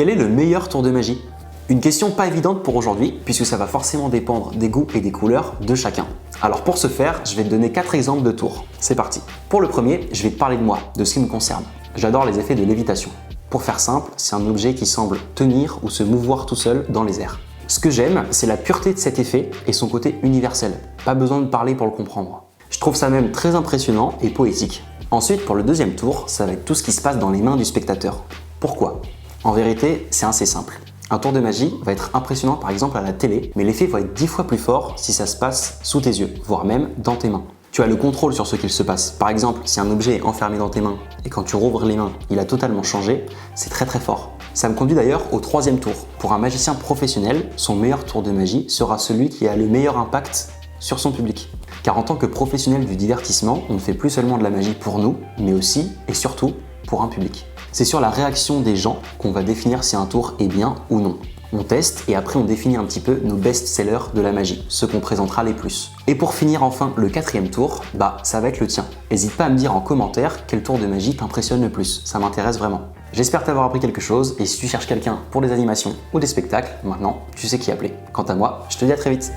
Quel est le meilleur tour de magie? Une question pas évidente pour aujourd'hui, puisque ça va forcément dépendre des goûts et des couleurs de chacun. Alors pour ce faire, je vais te donner 4 exemples de tours. C'est parti. Pour le premier, je vais te parler de moi, de ce qui me concerne. J'adore les effets de lévitation. Pour faire simple, c'est un objet qui semble tenir ou se mouvoir tout seul dans les airs. Ce que j'aime, c'est la pureté de cet effet et son côté universel. Pas besoin de parler pour le comprendre. Je trouve ça même très impressionnant et poétique. Ensuite, pour le deuxième tour, ça va être tout ce qui se passe dans les mains du spectateur. Pourquoi? En vérité, c'est assez simple. Un tour de magie va être impressionnant par exemple à la télé, mais l'effet va être 10 fois plus fort si ça se passe sous tes yeux, voire même dans tes mains. Tu as le contrôle sur ce qu'il se passe. Par exemple, si un objet est enfermé dans tes mains et quand tu rouvres les mains, il a totalement changé, c'est très très fort. Ça me conduit d'ailleurs au troisième tour. Pour un magicien professionnel, son meilleur tour de magie sera celui qui a le meilleur impact sur son public. Car en tant que professionnel du divertissement, on ne fait plus seulement de la magie pour nous, mais aussi et surtout pour un public. C'est sur la réaction des gens qu'on va définir si un tour est bien ou non. On teste et après on définit un petit peu nos best-sellers de la magie, ceux qu'on présentera les plus. Et pour finir enfin le quatrième tour, ça va être le tien. N'hésite pas à me dire en commentaire quel tour de magie t'impressionne le plus, ça m'intéresse vraiment. J'espère t'avoir appris quelque chose et si tu cherches quelqu'un pour des animations ou des spectacles, maintenant tu sais qui appeler. Quant à moi, je te dis à très vite.